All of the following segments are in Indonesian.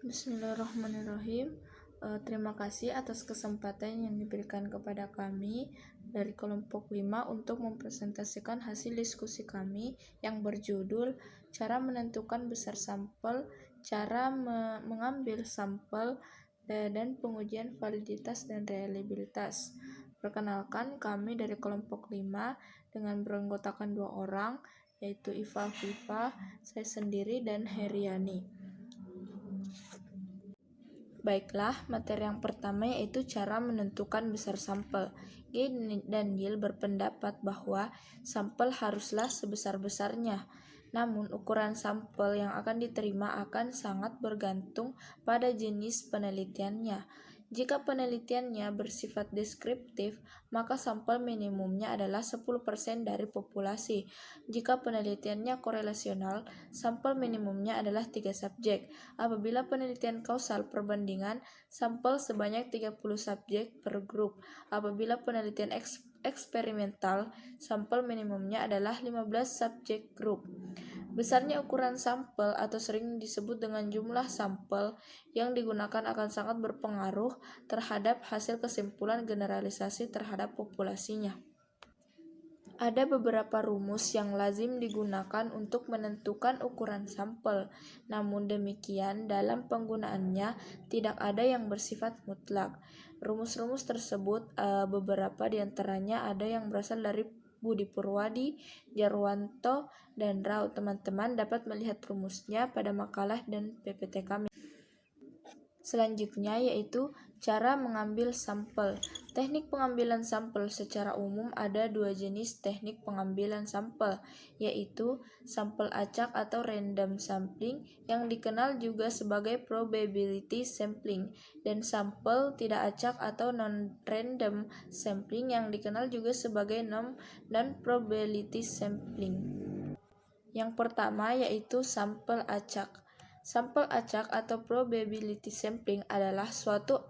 Bismillahirrahmanirrahim. Terima kasih atas kesempatan yang diberikan kepada kami dari kelompok 5 untuk mempresentasikan hasil diskusi kami yang berjudul cara menentukan besar sampel, cara mengambil sampel, dan pengujian validitas dan reliabilitas. Perkenalkan, kami dari kelompok 5 dengan beranggotakan 2 orang, yaitu Iva Viva, saya sendiri, dan Heriani. Baiklah, materi yang pertama yaitu cara menentukan besar sampel. G. Daniel berpendapat bahwa sampel haruslah sebesar-besarnya. Namun, ukuran sampel yang akan diterima akan sangat bergantung pada jenis penelitiannya. Jika penelitiannya bersifat deskriptif, maka sampel minimumnya adalah 10% dari populasi. Jika penelitiannya korelasional, sampel minimumnya adalah 3 subjek. Apabila penelitian kausal perbandingan, sampel sebanyak 30 subjek per grup. Apabila penelitian eksperimental, sampel minimumnya adalah 15 subjek grup. Besarnya ukuran sampel atau sering disebut dengan jumlah sampel yang digunakan akan sangat berpengaruh terhadap hasil kesimpulan generalisasi terhadap populasinya. Ada beberapa rumus yang lazim digunakan untuk menentukan ukuran sampel. Namun demikian, dalam penggunaannya tidak ada yang bersifat mutlak. Rumus-rumus tersebut beberapa diantaranya ada yang berasal dari Budi Purwadi, Jarwanto, dan Rao. Teman-teman dapat melihat rumusnya pada makalah dan PPT kami. Selanjutnya yaitu cara mengambil sampel. Teknik pengambilan sampel secara umum ada 2 jenis teknik pengambilan sampel, yaitu sampel acak atau random sampling yang dikenal juga sebagai probability sampling, dan sampel tidak acak atau non-random sampling yang dikenal juga sebagai non-probability sampling. Yang pertama yaitu sampel acak. Sampel acak atau probability sampling adalah suatu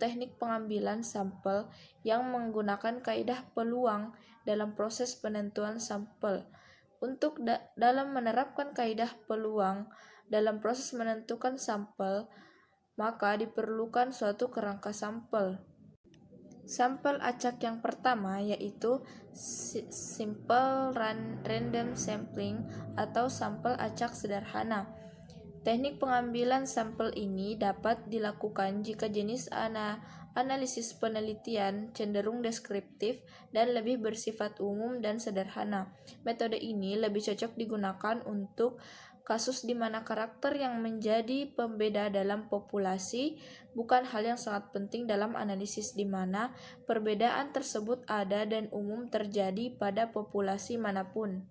teknik pengambilan sampel yang menggunakan kaidah peluang dalam proses penentuan sampel. Untuk dalam menerapkan kaidah peluang dalam proses menentukan sampel, maka diperlukan suatu kerangka sampel. Sampel acak yang pertama yaitu simple random sampling atau sampel acak sederhana. Teknik pengambilan sampel ini dapat dilakukan jika jenis analisis penelitian cenderung deskriptif dan lebih bersifat umum dan sederhana. Metode ini lebih cocok digunakan untuk kasus di mana karakter yang menjadi pembeda dalam populasi bukan hal yang sangat penting dalam analisis, di mana perbedaan tersebut ada dan umum terjadi pada populasi manapun.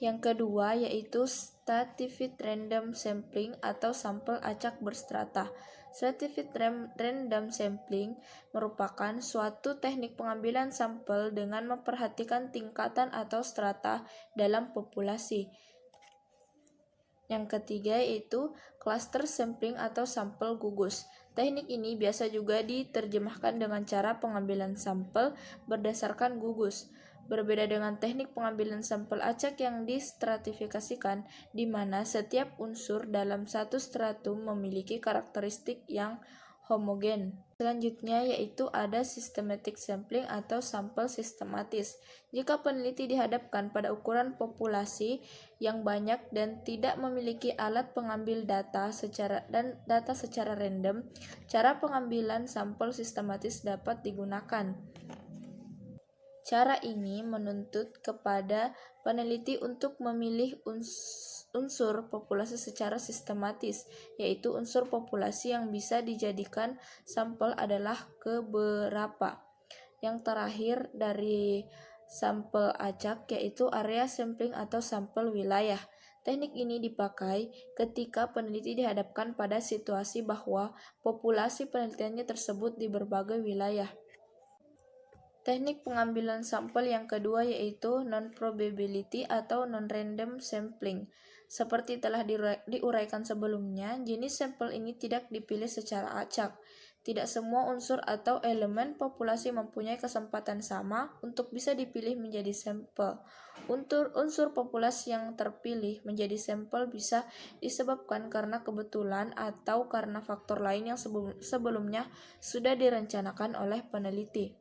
Yang kedua yaitu stratified random sampling atau sampel acak berstrata. Stratified random sampling merupakan suatu teknik pengambilan sampel dengan memperhatikan tingkatan atau strata dalam populasi. Yang ketiga yaitu cluster sampling atau sampel gugus. Teknik ini biasa juga diterjemahkan dengan cara pengambilan sampel berdasarkan gugus. Berbeda dengan teknik pengambilan sampel acak yang distratifikasikan, di mana setiap unsur dalam satu stratum memiliki karakteristik yang homogen. Selanjutnya yaitu ada systematic sampling atau sampel sistematis. Jika peneliti dihadapkan pada ukuran populasi yang banyak dan tidak memiliki alat pengambil data secara random, cara pengambilan sampel sistematis dapat digunakan. Cara ini menuntut kepada peneliti untuk memilih unsur populasi secara sistematis, yaitu unsur populasi yang bisa dijadikan sampel adalah keberapa. Yang terakhir dari sampel acak yaitu area sampling atau sampel wilayah. Teknik ini dipakai ketika peneliti dihadapkan pada situasi bahwa populasi penelitiannya tersebut di berbagai wilayah. Teknik pengambilan sampel yang kedua yaitu non-probability atau non-random sampling. Seperti telah diuraikan sebelumnya, jenis sampel ini tidak dipilih secara acak. Tidak semua unsur atau elemen populasi mempunyai kesempatan sama untuk bisa dipilih menjadi sampel. Unsur populasi yang terpilih menjadi sampel bisa disebabkan karena kebetulan atau karena faktor lain yang sebelumnya sudah direncanakan oleh peneliti.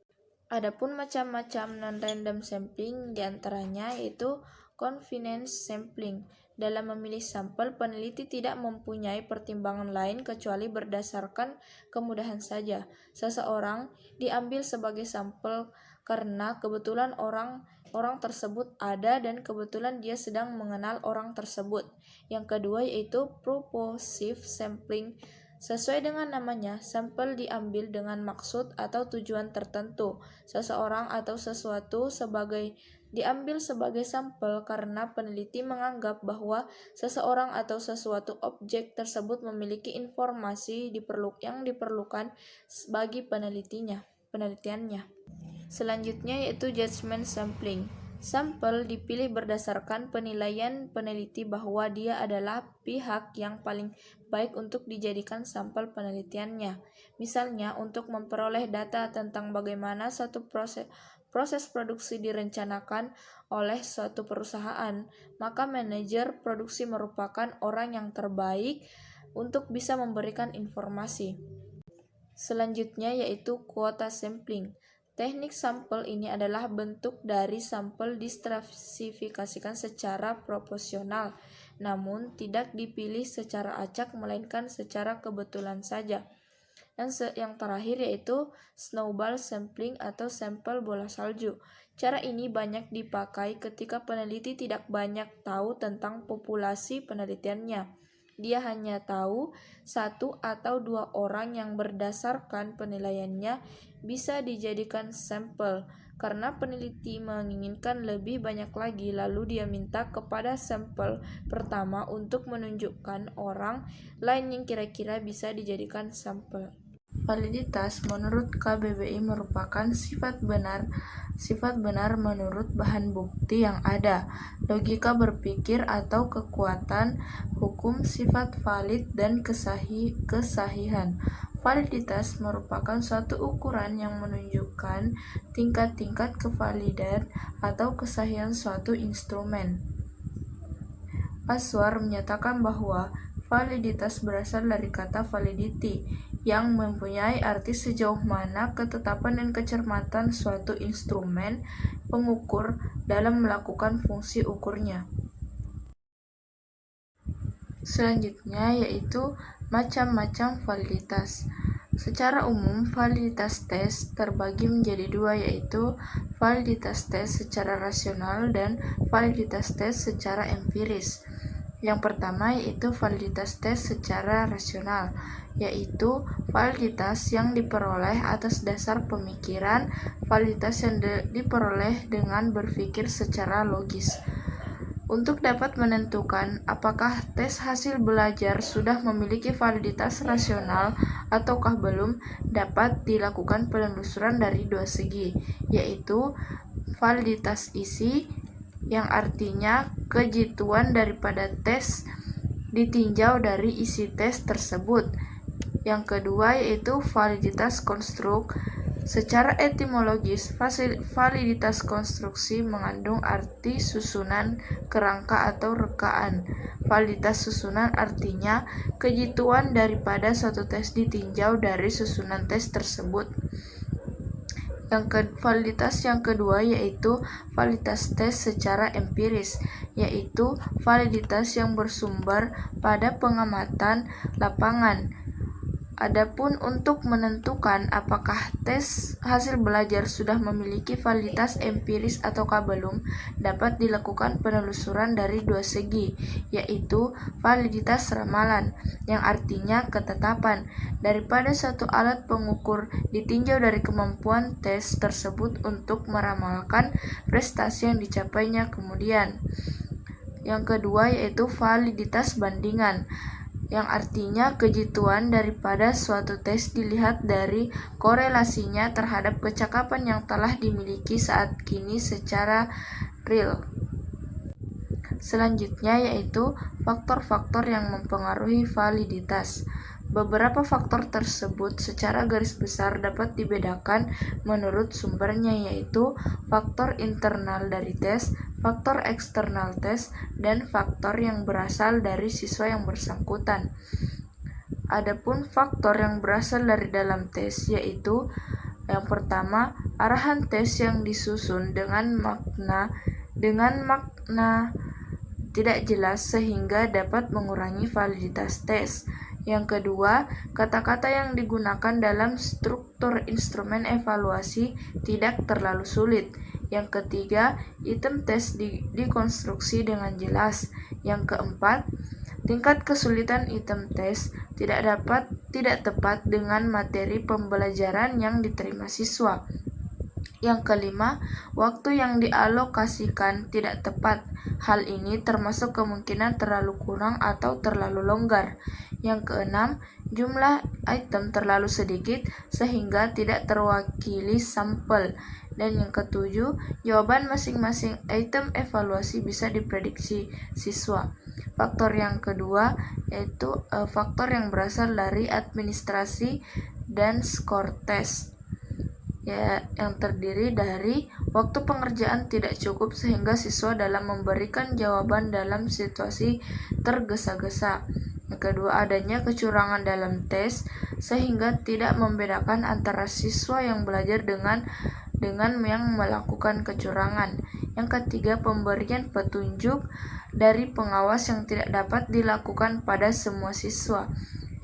Adapun macam-macam non-random sampling diantaranya yaitu convenience sampling. Dalam memilih sampel, peneliti tidak mempunyai pertimbangan lain kecuali berdasarkan kemudahan saja. Seseorang diambil sebagai sampel karena kebetulan orang tersebut ada dan kebetulan dia sedang mengenal orang tersebut. Yang kedua yaitu purposive sampling. Sesuai dengan namanya, sampel diambil dengan maksud atau tujuan tertentu. Seseorang atau sesuatu diambil sebagai sampel karena peneliti menganggap bahwa seseorang atau sesuatu objek tersebut memiliki informasi yang diperlukan bagi penelitiannya. Selanjutnya yaitu judgment sampling. Sampel dipilih berdasarkan penilaian peneliti bahwa dia adalah pihak yang paling baik untuk dijadikan sampel penelitiannya. Misalnya, untuk memperoleh data tentang bagaimana satu proses produksi direncanakan oleh suatu perusahaan, maka manajer produksi merupakan orang yang terbaik untuk bisa memberikan informasi. Selanjutnya yaitu kuota sampling. Teknik sampel ini adalah bentuk dari sampel distratifikasikan secara proporsional, namun tidak dipilih secara acak melainkan secara kebetulan saja. Yang terakhir yaitu snowball sampling atau sampel bola salju. Cara ini banyak dipakai ketika peneliti tidak banyak tahu tentang populasi penelitiannya. Dia hanya tahu satu atau dua orang yang berdasarkan penilaiannya bisa dijadikan sampel. Karena peneliti menginginkan lebih banyak lagi, lalu dia minta kepada sampel pertama untuk menunjukkan orang lain yang kira-kira bisa dijadikan sampel. Validitas menurut KBBI merupakan sifat benar menurut bahan bukti yang ada, logika berpikir atau kekuatan hukum, sifat valid dan kesahihan. Validitas merupakan suatu ukuran yang menunjukkan tingkat-tingkat kevalidan atau kesahihan suatu instrumen. Aswar menyatakan bahwa validitas berasal dari kata validity, yang mempunyai arti sejauh mana ketetapan dan kecermatan suatu instrumen pengukur dalam melakukan fungsi ukurnya. Selanjutnya yaitu macam-macam validitas. Secara umum, validitas tes terbagi menjadi dua, yaitu validitas tes secara rasional dan validitas tes secara empiris. Yang pertama yaitu validitas tes secara rasional, yaitu validitas yang diperoleh atas dasar pemikiran, validitas yang diperoleh dengan berpikir secara logis. Untuk dapat menentukan apakah tes hasil belajar sudah memiliki validitas rasional ataukah belum, dapat dilakukan penelusuran dari dua segi, yaitu validitas isi, yang artinya kejituan daripada tes ditinjau dari isi tes tersebut. Yang kedua yaitu validitas konstruk. Secara etimologis, validitas konstruksi mengandung arti susunan, kerangka atau rekaan. Validitas susunan artinya kejituan daripada suatu tes ditinjau dari susunan tes tersebut. Validitas yang kedua yaitu validitas tes secara empiris, yaitu validitas yang bersumber pada pengamatan lapangan. Adapun untuk menentukan apakah tes hasil belajar sudah memiliki validitas empiris ataukah belum, dapat dilakukan penelusuran dari dua segi, yaitu validitas ramalan, yang artinya ketetapan daripada suatu alat pengukur ditinjau dari kemampuan tes tersebut untuk meramalkan prestasi yang dicapainya kemudian. Yang kedua yaitu validitas bandingan, yang artinya kejituan daripada suatu tes dilihat dari korelasinya terhadap kecakapan yang telah dimiliki saat kini secara real. Selanjutnya yaitu faktor-faktor yang mempengaruhi validitas. Beberapa faktor tersebut secara garis besar dapat dibedakan menurut sumbernya, yaitu faktor internal dari tes, faktor eksternal tes, dan faktor yang berasal dari siswa yang bersangkutan. Adapun faktor yang berasal dari dalam tes yaitu yang pertama, arahan tes yang disusun dengan makna tidak jelas sehingga dapat mengurangi validitas tes. Yang kedua, kata-kata yang digunakan dalam struktur instrumen evaluasi tidak terlalu sulit. Yang ketiga, item tes dikonstruksi dengan jelas. Yang keempat, tingkat kesulitan item tes tidak tepat dengan materi pembelajaran yang diterima siswa. Yang kelima, waktu yang dialokasikan tidak tepat. Hal ini termasuk kemungkinan terlalu kurang atau terlalu longgar. Yang keenam, jumlah item terlalu sedikit sehingga tidak terwakili sampel. Dan yang ketujuh, jawaban masing-masing item evaluasi bisa diprediksi siswa. Faktor yang kedua yaitu faktor yang berasal dari administrasi dan skor tes. Yang terdiri dari waktu pengerjaan tidak cukup sehingga siswa dalam memberikan jawaban dalam situasi tergesa-gesa. Yang kedua, adanya kecurangan dalam tes sehingga tidak membedakan antara siswa yang belajar dengan yang melakukan kecurangan. Yang ketiga, pemberian petunjuk dari pengawas yang tidak dapat dilakukan pada semua siswa.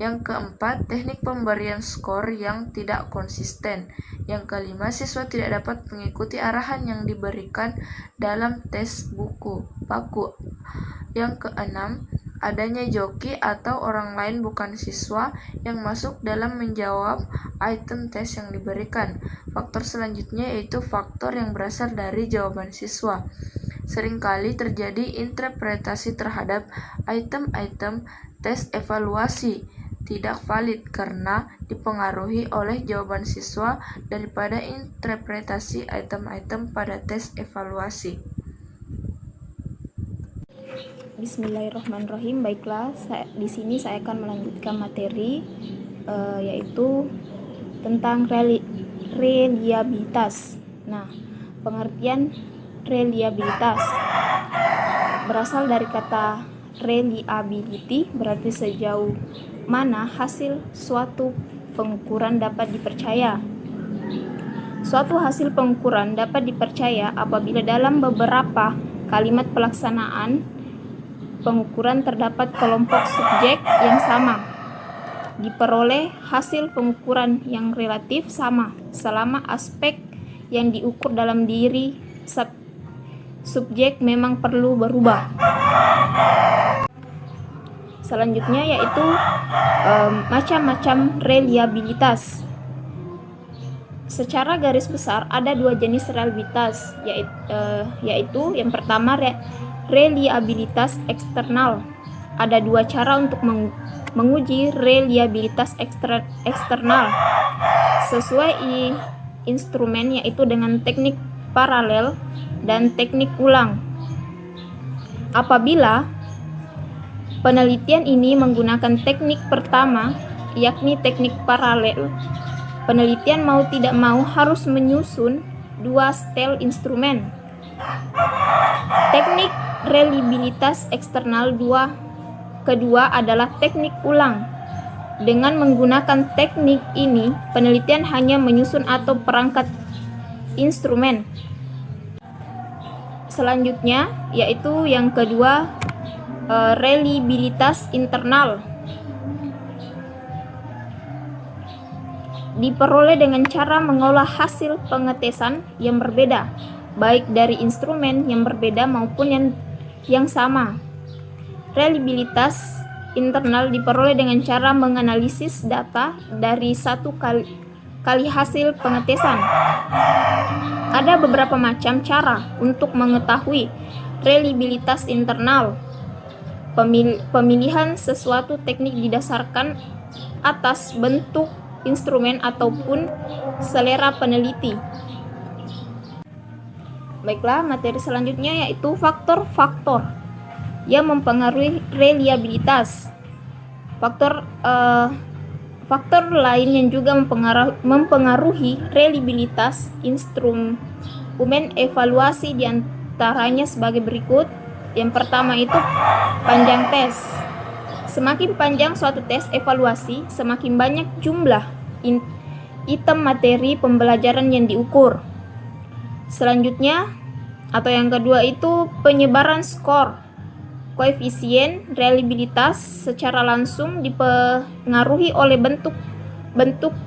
Yang keempat, teknik pemberian skor yang tidak konsisten. Yang kelima, siswa tidak dapat mengikuti arahan yang diberikan dalam tes baku. Yang keenam, adanya joki atau orang lain bukan siswa yang masuk dalam menjawab item tes yang diberikan. Faktor selanjutnya yaitu faktor yang berasal dari jawaban siswa. Seringkali terjadi interpretasi terhadap item-item tes evaluasi tidak valid karena dipengaruhi oleh jawaban siswa daripada interpretasi item-item pada tes evaluasi. Bismillahirrahmanirrahim. Baiklah, di sini saya akan melanjutkan materi yaitu tentang reliabilitas. Nah, pengertian reliabilitas berasal dari kata reliability, berarti sejauh mana hasil suatu pengukuran dapat dipercaya. Suatu hasil pengukuran dapat dipercaya apabila dalam beberapa kalimat pelaksanaan pengukuran terdapat kelompok subjek yang sama. Diperoleh hasil pengukuran yang relatif sama selama aspek yang diukur dalam diri subjek memang perlu berubah. Selanjutnya yaitu macam-macam reliabilitas. Secara garis besar ada dua jenis reliabilitas, yaitu yang pertama reliabilitas eksternal. Ada dua cara untuk menguji reliabilitas eksternal sesuai instrumen, yaitu dengan teknik paralel dan teknik ulang. Apabila penelitian ini menggunakan teknik pertama, yakni teknik paralel, penelitian mau tidak mau harus menyusun dua setel instrumen. Teknik reliabilitas eksternal kedua adalah teknik ulang. Dengan menggunakan teknik ini, penelitian hanya menyusun atau perangkat instrumen. Selanjutnya yaitu yang kedua, reliabilitas internal. Diperoleh dengan cara mengolah hasil pengetesan yang berbeda, baik dari instrumen yang berbeda maupun yang sama. Reliabilitas internal diperoleh dengan cara menganalisis data dari satu kali hasil pengetesan. Ada beberapa macam cara untuk mengetahui reliabilitas internal. Pemilihan sesuatu teknik didasarkan atas bentuk instrumen ataupun selera peneliti. Baiklah, materi selanjutnya yaitu faktor-faktor yang mempengaruhi reliabilitas. Faktor lain yang juga mempengaruhi reliabilitas instrumen evaluasi diantaranya sebagai berikut. Yang pertama itu panjang tes. Semakin panjang suatu tes evaluasi, semakin banyak jumlah item materi pembelajaran yang diukur. Selanjutnya, atau yang kedua itu penyebaran skor. Koefisien reliabilitas secara langsung dipengaruhi oleh bentuk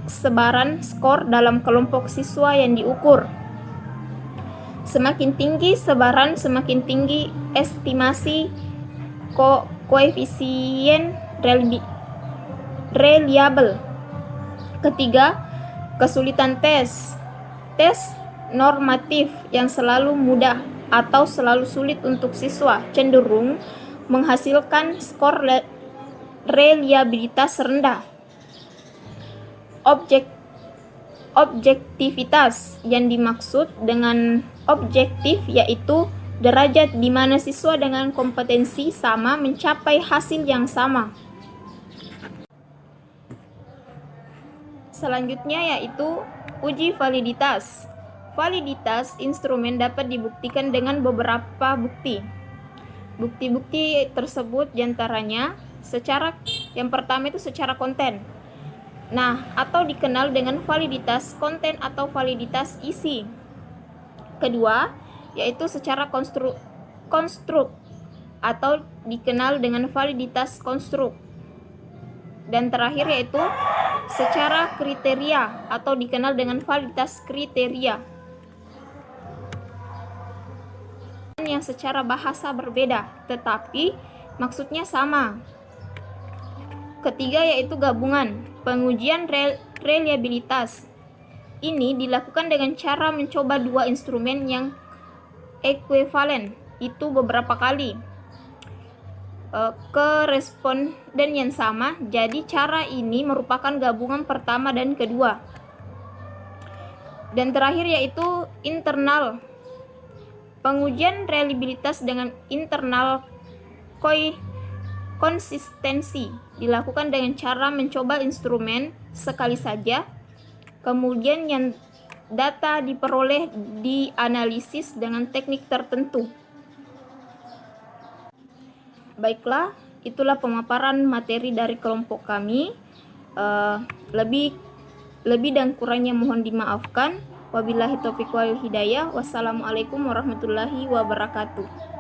sebaran skor dalam kelompok siswa yang diukur. Semakin tinggi sebaran, semakin tinggi estimasi koefisien reliable. Ketiga, kesulitan tes. Tes normatif yang selalu mudah atau selalu sulit untuk siswa cenderung menghasilkan skor reliabilitas rendah. Objektivitas yang dimaksud dengan objektif yaitu derajat di mana siswa dengan kompetensi sama mencapai hasil yang sama. Selanjutnya yaitu uji validitas. Validitas instrumen dapat dibuktikan dengan beberapa bukti. Bukti-bukti tersebut diantaranya yang pertama itu secara konten. Nah, atau dikenal dengan validitas konten atau validitas isi. Kedua, yaitu secara konstruk atau dikenal dengan validitas konstruk. Dan terakhir yaitu secara kriteria atau dikenal dengan validitas kriteria. Yang secara bahasa berbeda, tetapi maksudnya sama. Ketiga yaitu gabungan. Pengujian reliabilitas ini dilakukan dengan cara mencoba dua instrumen yang ekuivalen itu beberapa kali ke responden yang sama. Jadi cara ini merupakan gabungan pertama dan kedua. Dan terakhir yaitu internal. Pengujian reliabilitas dengan internal konsistensi dilakukan dengan cara mencoba instrumen sekali saja, kemudian yang data diperoleh dianalisis dengan teknik tertentu. Baiklah, itulah pemaparan materi dari kelompok kami. Lebih dan kurangnya mohon dimaafkan. Wabillahi taufiq wal hidayah. Wassalamualaikum warahmatullahi wabarakatuh.